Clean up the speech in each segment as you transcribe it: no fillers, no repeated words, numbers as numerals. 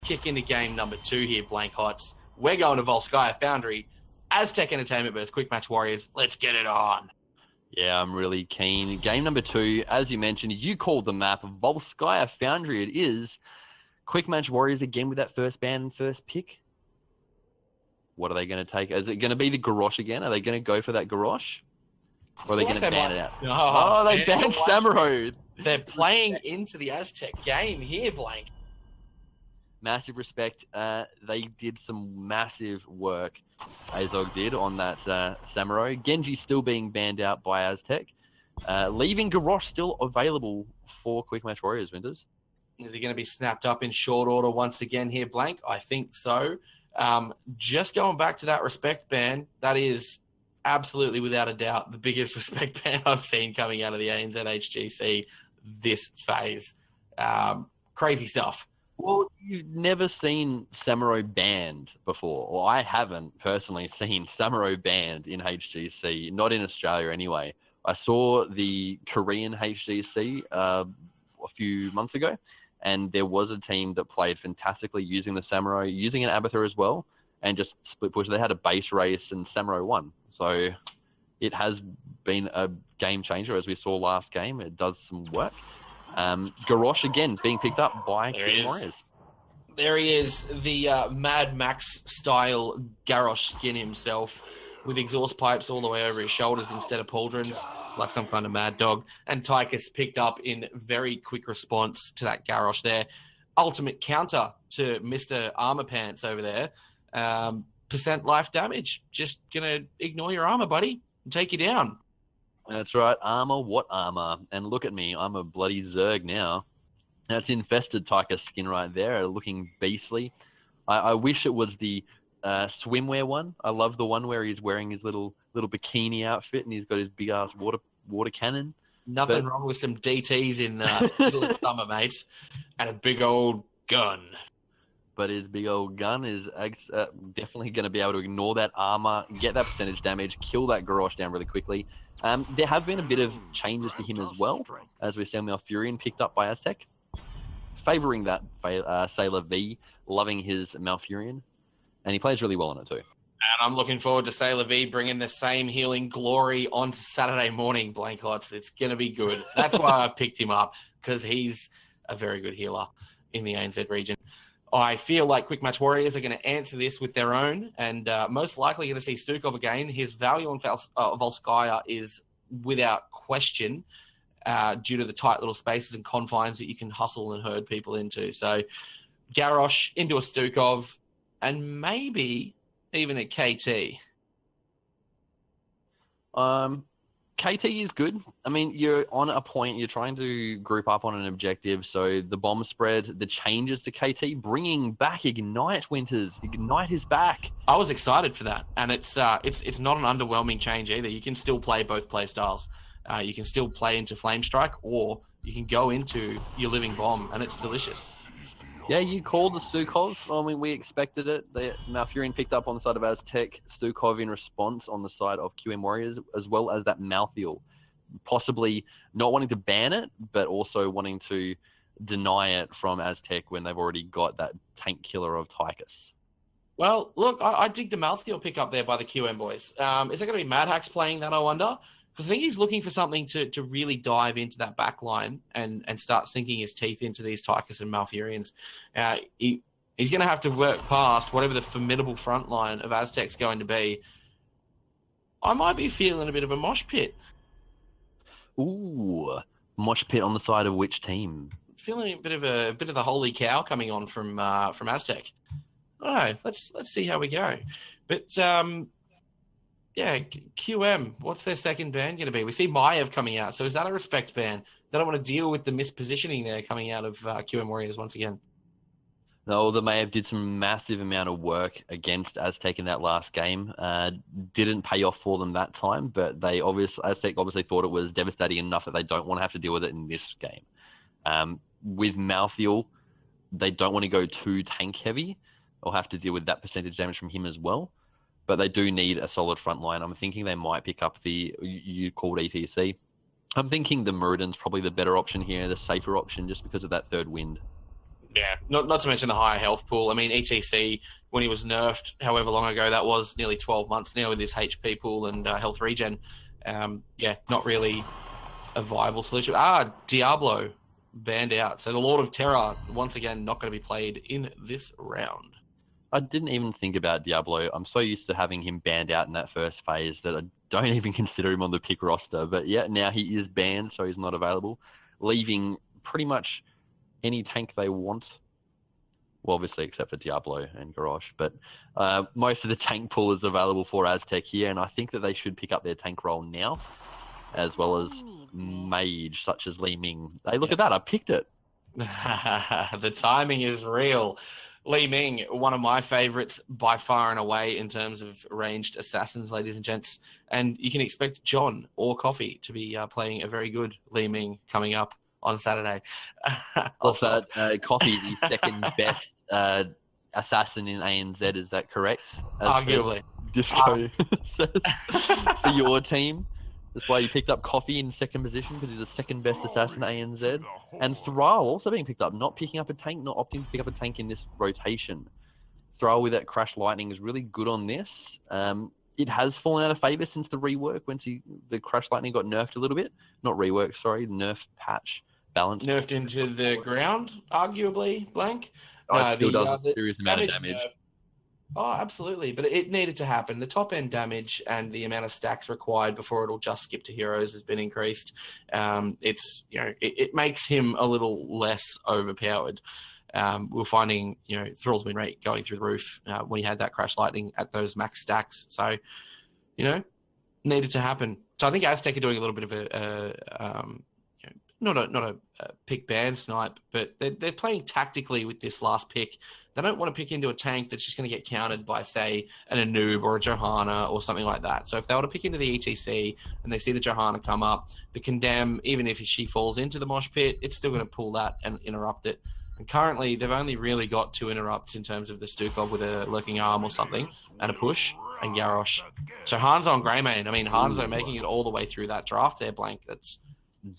kick into game number 2 here, Blank Hots. We're going to Volskaya Foundry. Aztec Entertainment versus Quick Match Warriors. Let's get it on. Yeah, I'm really keen. Game number 2, as you mentioned, you called the map. Volskaya Foundry it is. Quick Match Warriors again with that first ban and first pick. What are they going to take? Is it going to be the Garrosh again? Are they going to go for that Garrosh? Or are they going to ban it out? Oh, they banned Samuro. They're playing into the Aztec game here, Blank. Massive respect. They did some massive work, Azog did, on that Samurai. Genji still being banned out by Aztec. Leaving Garrosh still available for Quick Match Warriors, Winters. Is he going to be snapped up in short order once again here, Blank? I think so. Just going back to that respect ban, that is absolutely without a doubt the biggest respect ban I've seen coming out of the ANZ HGC this phase. Crazy stuff. Well, you've never seen Samurai banned before, or I haven't personally seen Samurai banned in HGC, not in Australia anyway. I saw the Korean HGC a few months ago, and there was a team that played fantastically using the Samurai, using an Abathur as well, and just split push. They had a base race and Samurai won. So it has been a game changer, as we saw last game. It does some work. Garrosh again being picked up by QM Warriors. There he is, the Mad Max style Garrosh skin himself, with exhaust pipes all the way over his shoulders instead of pauldrons, like some kind of mad dog. And Tychus picked up in very quick response to that Garrosh there. Ultimate counter to Mr. Armor Pants over there. Percent life damage. Just gonna ignore your armor, buddy, and take you down. That's right. Armor, what armor? And look at me. I'm a bloody Zerg now. That's infested Tychus skin right there, looking beastly. I wish it was the swimwear one. I love the one where he's wearing his little bikini outfit and he's got his big ass water cannon. Nothing wrong with some DTs in middle of summer, mate, and a big old gun. But his big old gun is definitely going to be able to ignore that armor, get that percentage damage, kill that Garrosh down really quickly. There have been a bit of changes to him as well, as we're seeing Malfurion picked up by Aztec. Favouring that Sailor V, loving his Malfurion, and he plays really well on it too. And I'm looking forward to Sailor V bringing the same healing glory on Saturday morning, Blank Hots. It's going to be good. That's why I picked him up, because he's a very good healer in the ANZ region. I feel like Quick Match Warriors are going to answer this with their own, and most likely going to see Stukov again. His value on Volskaya is without question due to the tight little spaces and confines that you can hustle and herd people into. So Garrosh into a Stukov, and maybe even a KT. KT is good. I mean, you're on a point, you're trying to group up on an objective, so the bomb spread, the changes to KT, bringing back Ignite, Winters. Ignite is back. I was excited for that, and it's not an underwhelming change either. You can still play both play styles. You can still play into Flame Strike, or you can go into your Living Bomb, and it's delicious. Yeah, you called the Stukov. I mean, we expected it. The Malfurion picked up on the side of Aztec, Stukov in response on the side of QM Warriors, as well as that Malthiel. Possibly not wanting to ban it, but also wanting to deny it from Aztec when they've already got that tank killer of Tychus. Well, look, I dig the Malthiel pick up there by the QM boys. Is there going to be Mad Hacks playing that, I wonder? Because I think he's looking for something to really dive into that back line and start sinking his teeth into these Tychus and Malfurions. He's going to have to work past whatever the formidable front line of Aztec's going to be. I might be feeling a bit of a mosh pit. Ooh, mosh pit on the side of which team? Feeling a bit of the holy cow coming on from Aztec. I don't know. Let's see how we go. But yeah, QM, what's their second ban going to be? We see Maiev coming out. So is that a respect ban? They don't want to deal with the mispositioning there coming out of QM Warriors once again. No, the Maiev did some massive amount of work against Aztec in that last game. Didn't pay off for them that time, but Aztec obviously thought it was devastating enough that they don't want to have to deal with it in this game. With Malthiel, they don't want to go too tank heavy or have to deal with that percentage damage from him as well. But they do need a solid front line. I'm thinking they might pick up you called ETC. I'm thinking the Muradin's probably the better option here, the safer option, just because of that third wind. Yeah, not to mention the higher health pool. I mean, ETC, when he was nerfed, however long ago that was, nearly 12 months now with this HP pool and health regen, yeah, not really a viable solution. Diablo banned out. So the Lord of Terror, once again, not going to be played in this round. I didn't even think about Diablo. I'm so used to having him banned out in that first phase that I don't even consider him on the pick roster. But yeah, now he is banned, so he's not available, leaving pretty much any tank they want. Well, obviously, except for Diablo and Garrosh. But most of the tank pool is available for Aztec here, and I think that they should pick up their tank role now, as well as mage, such as Li Ming. Hey, look at that. I picked it. The timing is real. Li Ming, one of my favorites by far and away in terms of ranged assassins, ladies and gents. And you can expect John or Coffee to be playing a very good Li Ming coming up on Saturday. Also, Coffee, the second best assassin in ANZ, is that correct? Arguably. Disco says for your team. That's why you picked up Coffee in second position, because he's the second best assassin ANZ. And Thrall also being picked up, not picking up a tank, not opting to pick up a tank in this rotation. Thrall with that Crash Lightning is really good on this. It has fallen out of favor since the rework, once the Crash Lightning got nerfed a little bit. Not rework, sorry, nerf patch balance. Nerfed into the ground, arguably, Blank. It still does a serious amount of damage. Oh, absolutely. But it needed to happen. The top end damage and the amount of stacks required before it'll just skip to heroes has been increased. It makes him a little less overpowered. We're finding, Thrall's win rate going through the roof when he had that Crash Lightning at those max stacks. So, needed to happen. So I think Aztec are doing a little bit of not a pick ban snipe, but they're playing tactically with this last pick. They don't want to pick into a tank that's just going to get countered by, say, an Anub or a Johanna or something like that. So if they were to pick into the ETC and they see the Johanna come up, the Condemn, even if she falls into the mosh pit, it's still going to pull that and interrupt it. And currently, they've only really got 2 interrupts in terms of the Stukov with a lurking arm or something, and a push, and Garrosh. So Hanzo and Greymane, I mean, Hanzo making it all the way through that draft there, Blank, that's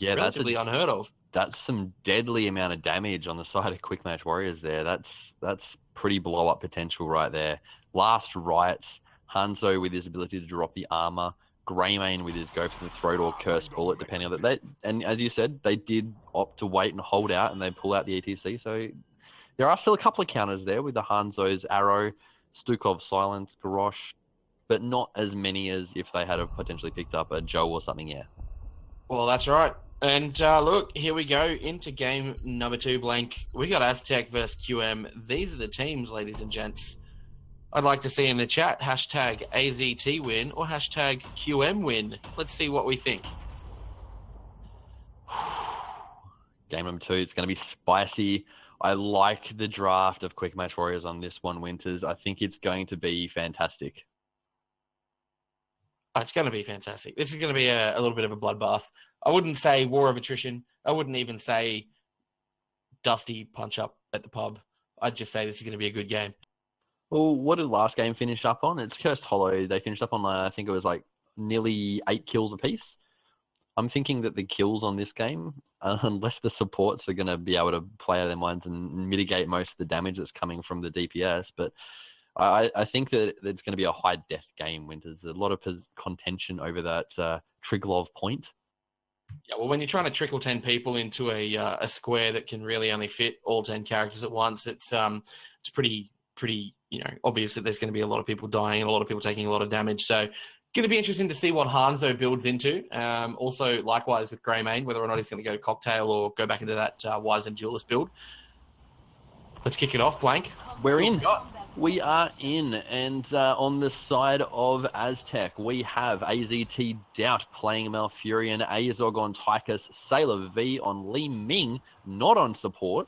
relatively unheard of. That's some deadly amount of damage on the side of Quick Match Warriors there. That's pretty blow-up potential right there. Last Riots, Hanzo with his ability to drop the armor, Greymane with his go for the throat or curse bullet, depending on that. And as you said, they did opt to wait and hold out, and they pull out the ETC. So there are still a couple of counters there with the Hanzo's arrow, Stukov silence, Garrosh, but not as many as if they had potentially picked up a Joe or something, yeah. Well, that's right. And look, here we go into game number 2, Blank. We got Aztec versus QM. These are the teams, ladies and gents. I'd like to see in the chat, hashtag AZT win or hashtag QM win. Let's see what we think. Game number 2, it's going to be spicy. I like the draft of Quick Match Warriors on this one, Winters. I think it's going to be fantastic. It's going to be fantastic. This is going to be a little bit of a bloodbath. I wouldn't say war of attrition. I wouldn't even say dusty punch up at the pub. I'd just say this is going to be a good game. Well, what did last game finish up on? It's Cursed Hollow. They finished up on, I think it was like nearly 8 kills apiece. I'm thinking that the kills on this game, unless the supports are going to be able to play out of their minds and mitigate most of the damage that's coming from the DPS, but I think that it's going to be a high death game, Winters. A lot of contention over that Triglov point. Yeah, well, when you're trying to trickle 10 people into a square that can really only fit all 10 characters at once, it's pretty obvious that there's going to be a lot of people dying and a lot of people taking a lot of damage. So going to be interesting to see what Hanzo builds into. Also, likewise with Greymane, whether or not he's going to go Cocktail or go back into that Wise and Duelist build. Let's kick it off, Blank. We're in. We are in, and on the side of Aztec, we have AZT Doubt playing Malfurion, Azog on Tychus, Sailor V on Li Ming, not on support,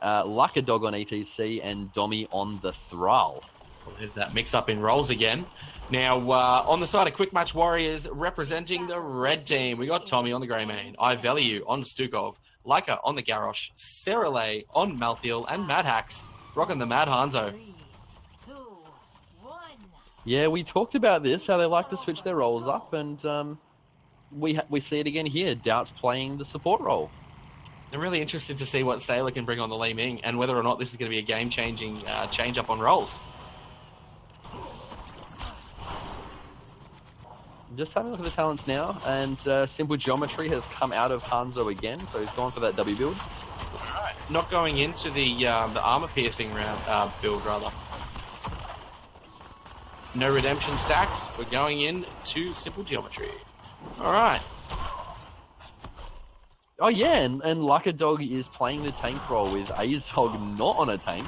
Lucker Dog on ETC, and Domi on the Thrall. Well, there's that mix-up in roles again. Now, on the side of Quick Match Warriors, representing the red team, we got Tommy on the Greymane, iValue on Stukov, Leica on the Garrosh, Serale on Malthiel, and Madhax rocking the Mad Hanzo. Yeah, we talked about this, how they like to switch their roles up, and we see it again here. Doubt's playing the support role. I'm really interested to see what Sailor can bring on the Li Ming and whether or not this is going to be a game-changing change-up on roles. Just having a look at the talents now, and Simple Geometry has come out of Hanzo again, so he's gone for that W build. Right. Not going into the armor-piercing round build, rather. No redemption stacks. We're going in to Simple Geometry. All right. Oh yeah, and Luckadog is playing the tank role with Azog not on a tank.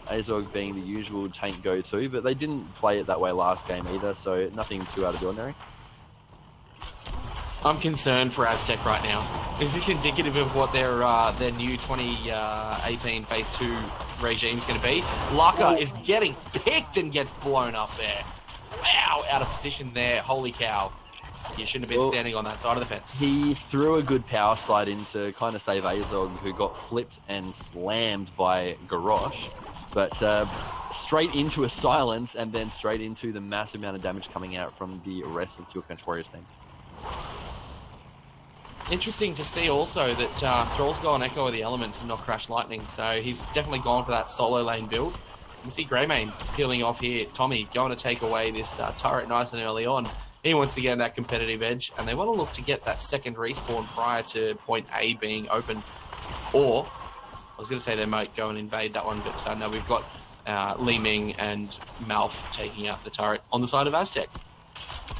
Azog being the usual tank go-to, but they didn't play it that way last game either, so nothing too out of the ordinary. I'm concerned for Aztec right now. Is this indicative of what their new 2018 Phase 2 regime is going to be? Lucka is getting picked and gets blown up there. Wow, out of position there. Holy cow. You shouldn't have been standing on that side of the fence. He threw a good power slide in to kind of save Azog, who got flipped and slammed by Garrosh. But straight into a silence, and then straight into the massive amount of damage coming out from the rest of the Quick Match Warriors team. Interesting to see also that Thrall's gone Echo of the Elements and not Crash Lightning, so he's definitely gone for that solo lane build. We see Greymane peeling off here. Tommy going to take away this turret nice and early on. He wants to get that competitive edge, and they want to look to get that second respawn prior to point A being opened. Or, I was going to say they might go and invade that one, but no, we've got Li Ming and Malf taking out the turret on the side of Aztec.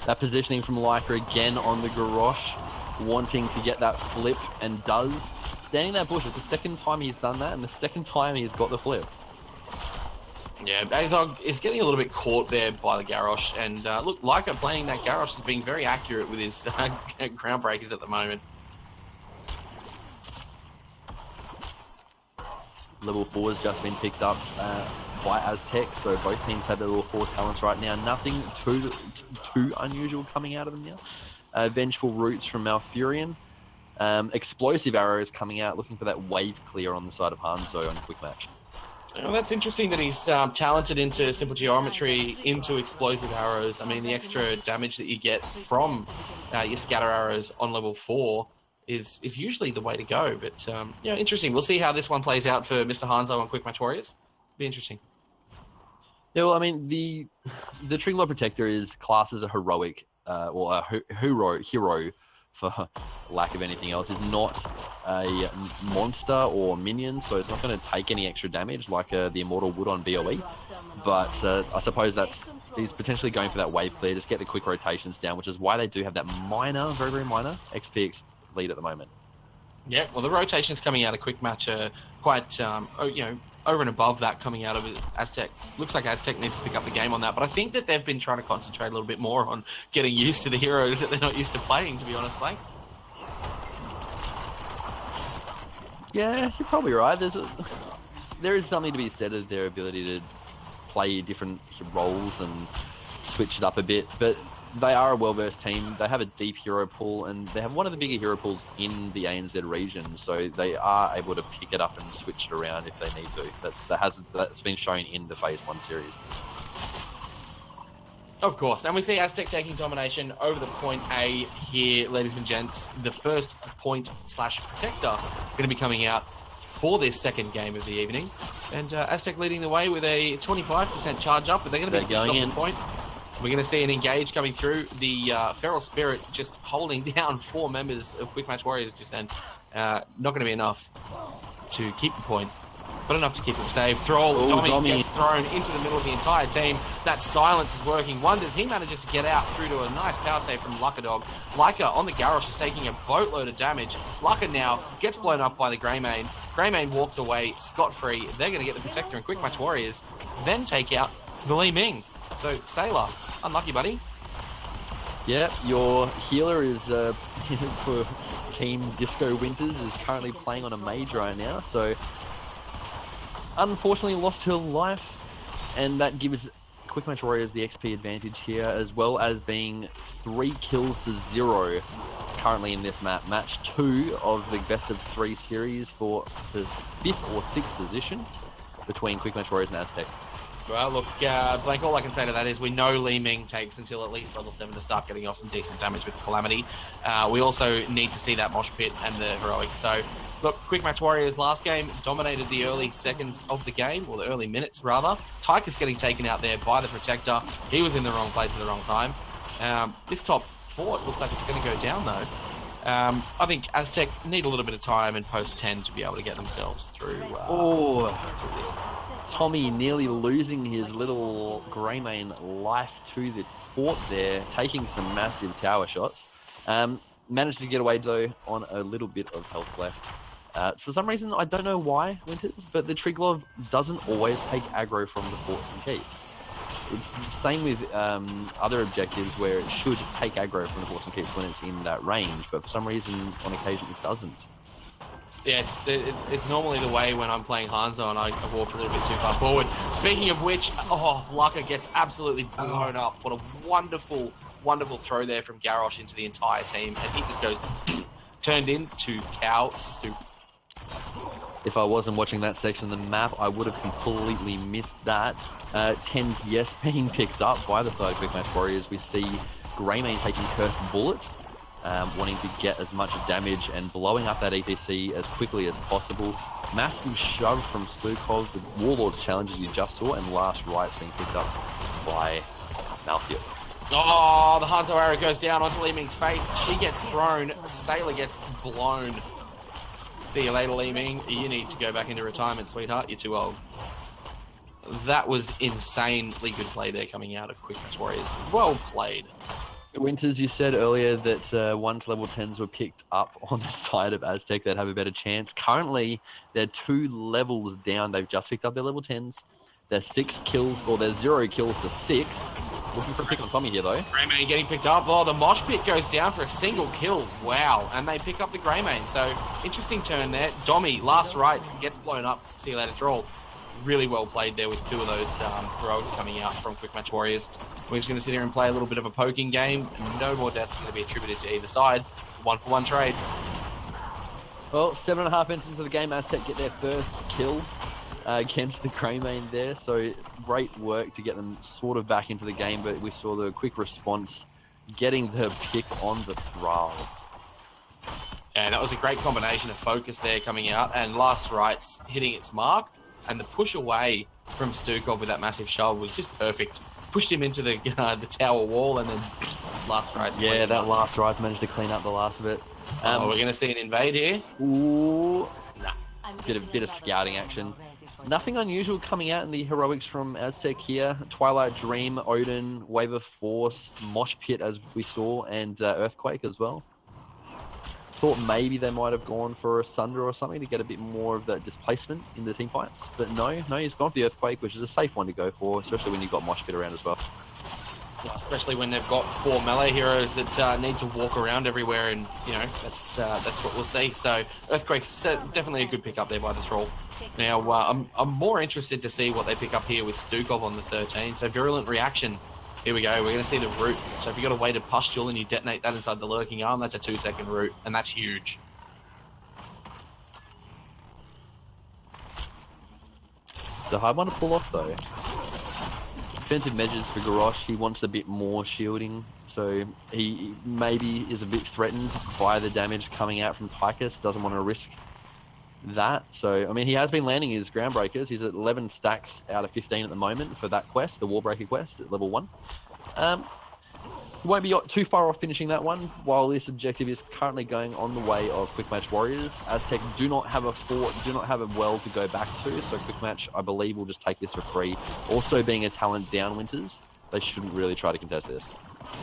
That positioning from Leica again on the Garrosh, wanting to get that flip, and does. Standing that bush, it's the second time he's done that, and the second time he's got the flip. Yeah, Azog is getting a little bit caught there by the Garrosh, and look, Leica playing that Garrosh is being very accurate with his groundbreakers at the moment. Level 4 has just been picked up by Aztec, so both teams have their level 4 talents right now. Nothing too unusual coming out of them now. Vengeful Roots from Malfurion. Explosive Arrows coming out, looking for that wave clear on the side of Hanzo on Quick Match. Well, that's interesting that he's talented into Simple Geometry, into Explosive Arrows. I mean, the extra damage that you get from your Scatter Arrows on level 4 is usually the way to go. But, interesting. We'll see how this one plays out for Mr. Hanzo on Quick Match Warriors. Be interesting. Yeah, well, I mean, the Tringlor Protector is classed as a heroic, or a hero, for lack of anything else, is not a monster or minion, so it's not going to take any extra damage like the Immortal would on BOE. But I suppose he's potentially going for that wave clear, just get the quick rotations down, which is why they do have that minor, very, very minor XPX lead at the moment. Yeah, well, the rotations coming out of Quick Match are quite, over and above that coming out of Aztec. Looks like Aztec needs to pick up the game on that, but I think that they've been trying to concentrate a little bit more on getting used to the heroes that they're not used to playing, to be honest, Blake. Yeah, you're probably right. There is something to be said of their ability to play different roles and switch it up a bit, but they are a well-versed team. They have a deep hero pool, and they have one of the bigger hero pools in the ANZ region, so they are able to pick it up and switch it around if they need to. That's been shown in the Phase 1 series. Of course, and we see Aztec taking domination over the point A here, ladies and gents. The first point/protector going to be coming out for this second game of the evening, and Aztec leading the way with a 25% charge up, but they're going to be going in point. We're going to see an engage coming through. The Feral Spirit just holding down 4 members of Quick Match Warriors just then. Not going to be enough to keep the point, but enough to keep them safe. Tommy gets thrown into the middle of the entire team. That silence is working wonders. He manages to get out through to a nice power save from Luckadog. Leica on the Garrosh is taking a boatload of damage. Lucka now gets blown up by the Greymane. Greymane walks away scot-free. They're going to get the Protector and Quick Match Warriors, then take out the Li Ming. So, Sailor, unlucky, buddy. Yeah, your healer is, for Team Disco Winters, is currently playing on a mage right now, so unfortunately lost her life, and that gives Quick Match Warriors the XP advantage here, as well as being 3 kills to 0 currently in this map. Match 2 of the best of 3 series for the 5th or 6th position between Quick Match Warriors and Aztec. Well, look, Blake, all I can say to that is we know Li Ming takes until at least level 7 to start getting off some decent damage with Calamity. We also need to see that Mosh Pit and the Heroics. So Look, Quick Match Warriors last game dominated the early seconds of the game, or the early minutes rather. Tyker's getting taken out there by the Protector. He was in the wrong place at the wrong time. This top fort looks like it's going to go down though. I think Aztec need a little bit of time and post 10 to be able to get themselves through. Through this. Tommy nearly losing his little Greymane life to the fort there, taking some massive tower shots. Managed to get away though on a little bit of health left. For some reason, I don't know why, Winters, but the Triglav doesn't always take aggro from the forts and keeps. It's the same with other objectives where it should take aggro from the forts and keeps when it's in that range, but for some reason, on occasion, it doesn't. Yeah, it's normally the way when I'm playing Hanzo and I walk a little bit too far forward. Speaking of which, Laka gets absolutely blown up. What a wonderful, wonderful throw there from Garrosh into the entire team, and he just goes turned into cow soup. If I wasn't watching that section of the map, I would have completely missed that. 10's yes being picked up by the side of Quick Match Warriors. We see Greymane taking Cursed Bullet, wanting to get as much damage and blowing up that ETC as quickly as possible. Massive shove from Stukov with Warlord's challenges you just saw, and last rights being picked up by Malfield. Oh, the Hanzo arrow goes down onto Li Ming's face. She gets thrown. Sailor gets blown. See you later, Li Ming. You need to go back into retirement, sweetheart. You're too old. That was insanely good play there coming out of Quick Match Warriors. Well played. Winters, you said earlier that once level 10s were picked up on the side of Aztec, they'd have a better chance. Currently, they're 2 levels down. They've just picked up their level 10s. They're 6 kills, or they're 0 kills to 6. Looking for a pick on Tommy here, though. Greymane getting picked up. Oh, the mosh pit goes down for a single kill. Wow. And they pick up the Greymane. So, interesting turn there. Dommy, last rights, gets blown up. See you later, Thrall. Really well played there with 2 of those heroics coming out from Quick Match Warriors. We're just going to sit here and play a little bit of a poking game. No more deaths going to be attributed to either side. 1-for-1 trade. Well, 7.5 minutes into the game, Aztec get their first kill against the Greymane there. So great work to get them sort of back into the game, but we saw the quick response getting the pick on the Thrall. And that was a great combination of focus there coming out, and last rights hitting its mark, and the push away from Stukov with that massive shove was just perfect. Pushed him into the tower wall, and then last rights. Yeah, that last rights managed to clean up the last of it. We're going to see an invade here. Ooh, nah. Bit of scouting action. Nothing unusual coming out in the heroics from Aztec here. Twilight Dream, Odin, Wave of Force, Mosh Pit as we saw, and Earthquake as well. Thought maybe they might have gone for a Sunder or something to get a bit more of that displacement in the team fights. But no, he's gone for the Earthquake, which is a safe one to go for, especially when you've got Mosh Pit around as well. Well, especially when they've got 4 melee heroes that need to walk around everywhere, and that's what we'll see. So Earthquake's definitely a good pick up there by the Thrall. Now I'm more interested to see what they pick up here with Stukov on the 13. So Virulent Reaction. Here we go. We're going to see the root. So if you've got a weighted pustule and you detonate that inside the lurking arm, that's a 2-second root, and that's huge. It's a hard one to pull off though. Defensive measures for Garrosh, he wants a bit more shielding, so he maybe is a bit threatened by the damage coming out from Tychus, doesn't want to risk that. So, I mean, he has been landing his Groundbreakers. He's at 11 stacks out of 15 at the moment for that quest, the Warbreaker quest at level 1. He won't be too far off finishing that one, while this objective is currently going on the way of Quick Match Warriors. Aztec do not have a fort, do not have a well to go back to, so Quick Match, I believe, will just take this for free. Also being a talent down, Winters, they shouldn't really try to contest this.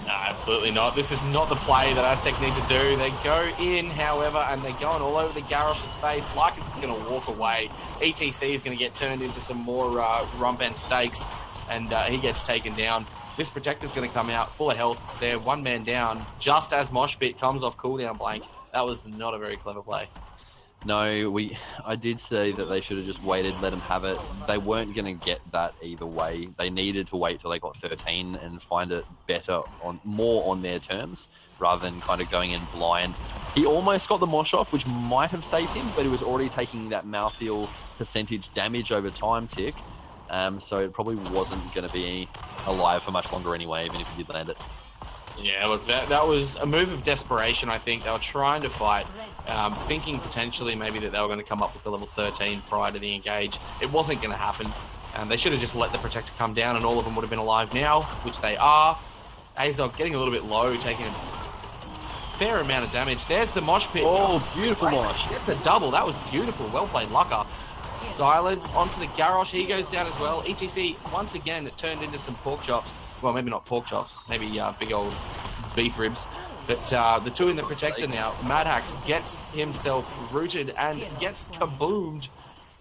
No, absolutely not. This is not the play that Aztec need to do. They go in, however, and they're going all over the Garrosh's face. Lycus is going to walk away. ETC is going to get turned into some more rump and stakes, and he gets taken down. This Protector's going to come out full of health. They're 1 man down just as Mosh Pit comes off cooldown blank. That was not a very clever play. No, I did say that they should have just waited, let them have it. They weren't going to get that either way. They needed to wait till they got 13 and find it better, more on their terms, rather than kind of going in blind. He almost got the Mosh off, which might have saved him, but he was already taking that Malfield percentage damage over time tick. So it probably wasn't going to be alive for much longer anyway, even if he did land it. Yeah, look, that was a move of desperation, I think. They were trying to fight, thinking potentially maybe that they were going to come up with the level 13 prior to the engage. It wasn't going to happen. They should have just let the Protector come down and all of them would have been alive now, which they are. Azog getting a little bit low, taking a fair amount of damage. There's the mosh pit. Oh, beautiful mosh. That's a double. That was beautiful. Well played, Lucka. Silence onto the Garrosh. He goes down as well. ETC, once again, it turned into some pork chops. Well, maybe not pork chops. Maybe big old beef ribs. But the two in the Protector now. Madhax gets himself rooted and gets kaboomed.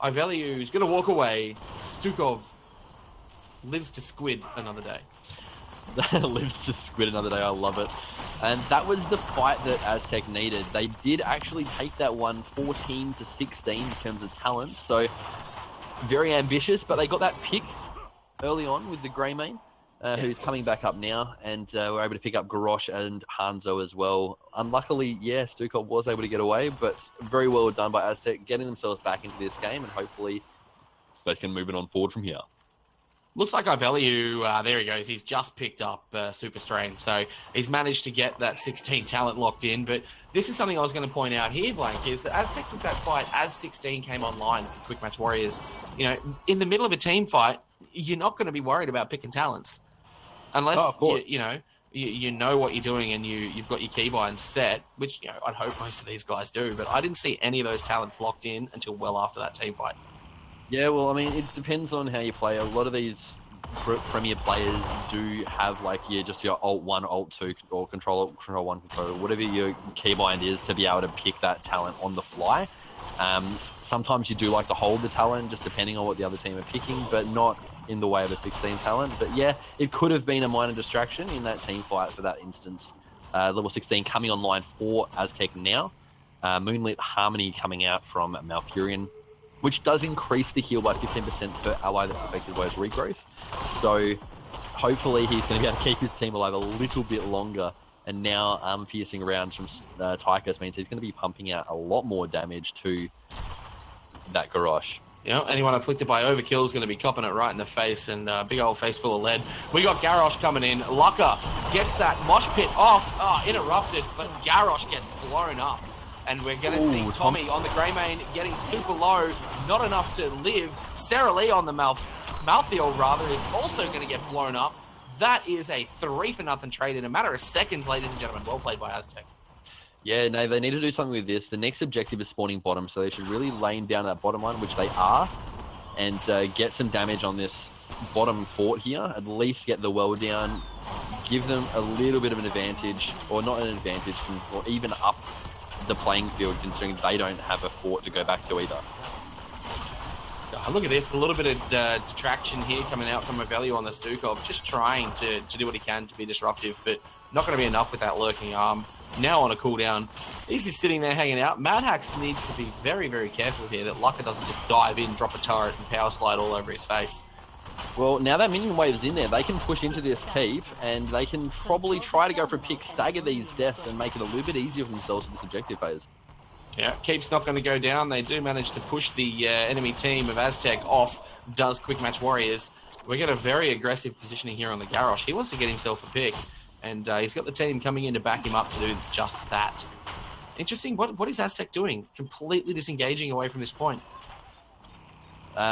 Iveliu's going to walk away. Stukov lives to squid another day. Lives to squid another day. I love it. And that was the fight that Aztec needed. They did actually take that one 14-16 in terms of talent. So very ambitious, but they got that pick early on with the Greymane, who's coming back up now. And we're able to pick up Garrosh and Hanzo as well. Unluckily, yeah, Stukov was able to get away, but very well done by Aztec, getting themselves back into this game, and hopefully they can move it on forward from here. Looks like Iveliu, there he goes, he's just picked up Super Strain. So he's managed to get that 16 talent locked in. But this is something I was going to point out here, Blank, is that Aztec took that fight as 16 came online for Quick Match Warriors. You know, in the middle of a team fight, you're not going to be worried about picking talents. Unless, you know what you're doing and you've got your keybinds set, which, you know, I'd hope most of these guys do. But I didn't see any of those talents locked in until well after that team fight. Yeah, well, I mean, it depends on how you play. A lot of these premier players do have, like, just your Alt 1, Alt 2, or Control 1, Control, whatever your keybind is, to be able to pick that talent on the fly. Sometimes you do like to hold the talent, just depending on what the other team are picking, but not in the way of a 16 talent. But yeah, it could have been a minor distraction in that team fight for that instance. Level 16 coming online for Aztec now. Moonlit Harmony coming out from Malfurion, which does increase the heal by 15% per ally that's affected by his regrowth. So hopefully he's going to be able to keep his team alive a little bit longer. And now piercing rounds from Tychus means he's going to be pumping out a lot more damage to that Garrosh. You know, anyone afflicted by overkill is going to be copping it right in the face, and big old face full of lead. We got Garrosh coming in. Lucka gets that mosh pit off. Interrupted, but Garrosh gets blown up. And we're going to see Tommy on the Greymane getting super low. Not enough to live. Sarah Lee on the Malthiel, rather, is also going to get blown up. That is a 3-0 trade in a matter of seconds, ladies and gentlemen. Well played by Aztec. Yeah, no, they need to do something with this. The next objective is spawning bottom, so they should really lane down that bottom line, which they are, and get some damage on this bottom fort here. At least get the well down. Give them a little bit of an advantage, or not an advantage, or even up the playing field, considering they don't have a fort to go back to either. Look at this, a little bit of detraction here coming out from Iveliu on the Stukov, just trying to do what he can to be disruptive, but not going to be enough with that lurking arm. Now on a cooldown, he's just sitting there hanging out. Madhax needs to be very, very careful here that Lucka doesn't just dive in, drop a turret, and power slide all over his face. Well, now that minion wave's in there, they can push into this keep, and they can probably try to go for a pick, stagger these deaths, and make it a little bit easier for themselves in this objective phase. Yeah, keep's not going to go down. They do manage to push the enemy team of Aztec off, does Quick Match Warriors. We get a very aggressive positioning here on the Garrosh. He wants to get himself a pick, and he's got the team coming in to back him up to do just that. Interesting. What is Aztec doing? Completely disengaging away from this point.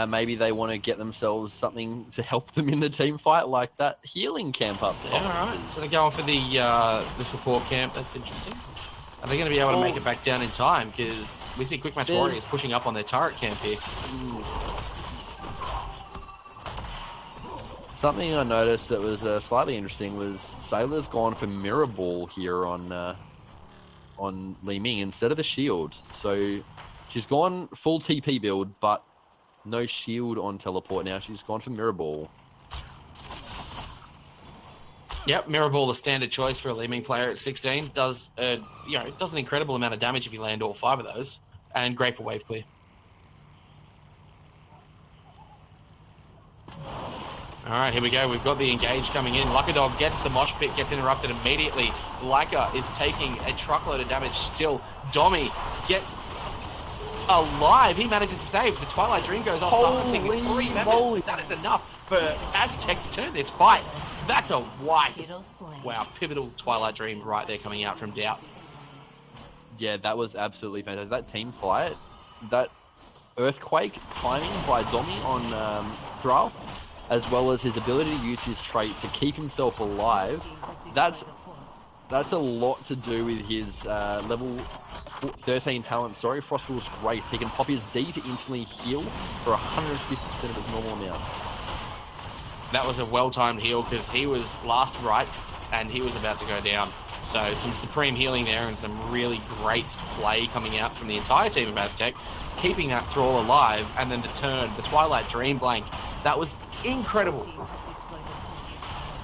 Maybe they want to get themselves something to help them in the team fight, like that healing camp up top. Yeah, all right. So they're going for the support camp. That's interesting. Are they going to be able to make it back down in time? Because we see Quick Match Warriors pushing up on their turret camp here. Something I noticed that was slightly interesting was Sailor's gone for Mirror Ball here on Li Ming instead of the shield. So she's gone full TP build, but no shield on teleport now. She's gone for Mirror Ball. Yep, Mirror Ball, the standard choice for a Li Ming player at 16. Does it does an incredible amount of damage if you land all 5 of those, and great for wave clear. All right, here we go. We've got the engage coming in. Lucka Dog gets the mosh pit, gets interrupted immediately. Leica is taking a truckload of damage still. Domi gets alive. He manages to save. The Twilight Dream goes off. Something with 3 members. That is enough for Aztec to turn this fight. That's a wipe. wow, pivotal Twilight Dream right there coming out from Doubt. Yeah, that was absolutely fantastic. That team fight, that Earthquake timing by Domi on Drow, as well as his ability to use his trait to keep himself alive, that's a lot to do with his level 13 talent. Sorry, Frostwall's Grace. He can pop his D to instantly heal for 150% of his normal amount. That was a well-timed heal because he was last rights and he was about to go down. So some supreme healing there and some really great play coming out from the entire team of Aztec, keeping that Thrall alive, and then the turn, the Twilight Dream blank. That was incredible.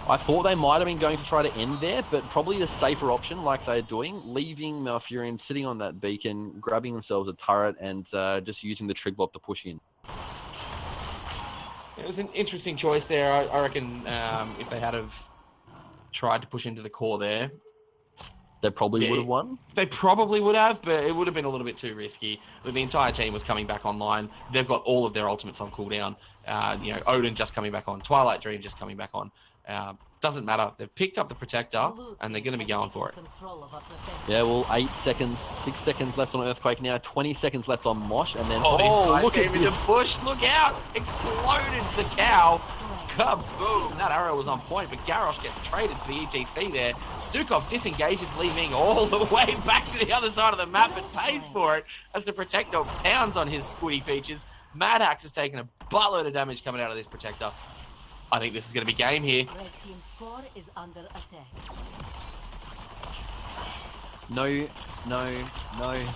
I thought they might have been going to try to end there, but probably the safer option, like they're doing, leaving Malfurion sitting on that beacon, grabbing themselves a turret, and just using the Trig Block to push in. It was an interesting choice there. I reckon if they had have tried to push into the core there, they probably would have won. They probably would have, but it would have been a little bit too risky. The entire team was coming back online. They've got all of their ultimates on cooldown. Odin just coming back on. Twilight Dream just coming back on. Doesn't matter. They've picked up the Protector, and they're going to be going for it. Yeah, well, 8 seconds, 6 seconds left on Earthquake now, 20 seconds left on Mosh, and then, look at this. Push, look out! Exploded the cow. Kaboom! That arrow was on point, but Garrosh gets traded for the ETC there. Stukov disengages, leaving all the way back to the other side of the map, but pays for it as the Protector pounds on his squiddy features. Mad Axe has taken a buttload of damage coming out of this Protector. I think this is going to be game here. Red team's core is under attack. No.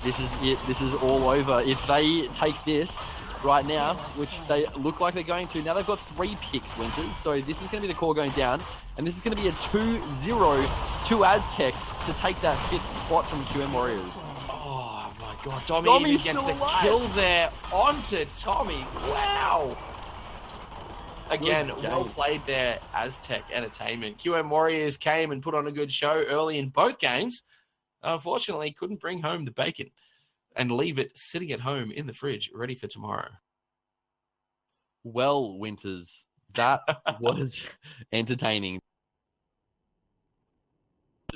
This is it. This is all over. If they take this right now, which they look like they're going to, now they've got 3 picks, Winters. So this is going to be the core going down. And this is going to be a 2-0 to Aztec to take that 5th spot from QM Warriors. Oh my god. Tommy even gets the kill there onto Tommy. Wow. Again, well played there, Aztec Entertainment. QM Warriors came and put on a good show early in both games. Unfortunately, couldn't bring home the bacon and leave it sitting at home in the fridge, ready for tomorrow. Well, Winters, that was entertaining.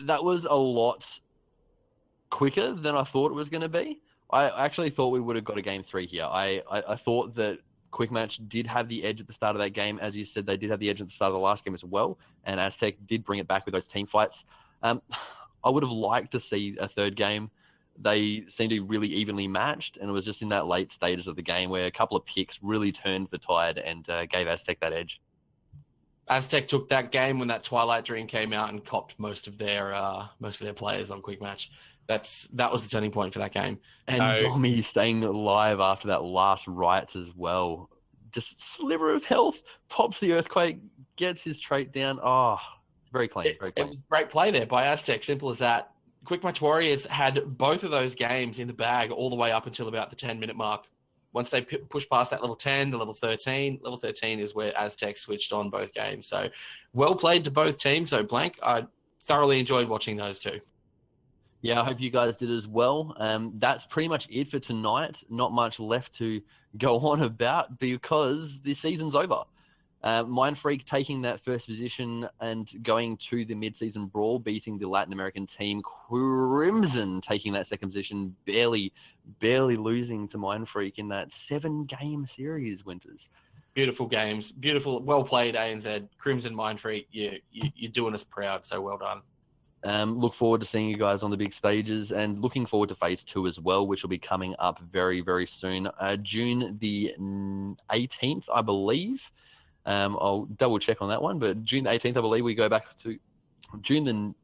That was a lot quicker than I thought it was going to be. I actually thought we would have got a game 3 here. I thought that Quick Match did have the edge at the start of that game. As you said, they did have the edge at the start of the last game as well. And Aztec did bring it back with those team fights. I would have liked to see a third game. They seemed to be really evenly matched. And it was just in that late stages of the game where a couple of picks really turned the tide and gave Aztec that edge. Aztec took that game when that Twilight Dream came out and copped most of their players on Quick Match. That was the turning point for that game. And Domi staying alive after that last rights as well. Just a sliver of health, pops the Earthquake, gets his trait down. Oh, very clean, very clean. It was great play there by Aztec, simple as that. Quick Match Warriors had both of those games in the bag all the way up until about the 10-minute mark. Once they push past that level 10 to level 13 is where Aztec switched on both games. So well played to both teams. So Blank, I thoroughly enjoyed watching those two. Yeah, I hope you guys did as well. That's pretty much it for tonight. Not much left to go on about because the season's over. Mindfreak taking that first position and going to the mid-season brawl, beating the Latin American team. Crimson taking that second position, barely losing to Mindfreak in that 7-game series, Winters. Beautiful games. Beautiful. Well played, ANZ. Crimson Mindfreak. You're doing us proud, so well done. Look forward to seeing you guys on the big stages and looking forward to phase 2 as well, which will be coming up very, very soon. June the 18th, I believe. I'll double check on that one, but June the 18th, I believe we go back to June the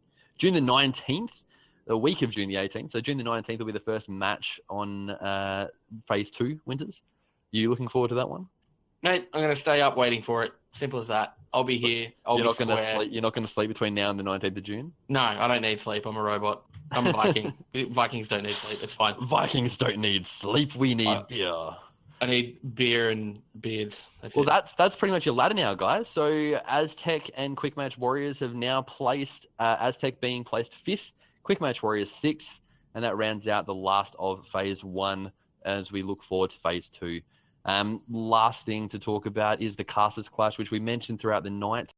19th, the week of June the 18th. So June the 19th will be the first match on phase 2, Winters. You looking forward to that one? Mate, I'm going to stay up waiting for it. Simple as that. I'll be here. You're not going to sleep. You're not going to sleep between now and the 19th of June? No, I don't need sleep. I'm a robot. I'm a Viking. Vikings don't need sleep. It's fine. Vikings don't need sleep. We need beer. I need beer and beards. That's pretty much your ladder now, guys. So Aztec and Quick Match Warriors have now placed, Aztec being placed 5th, Quick Match Warriors 6th, and that rounds out the last of phase 1 as we look forward to phase 2. Last thing to talk about is the Casters Clash, which we mentioned throughout the night.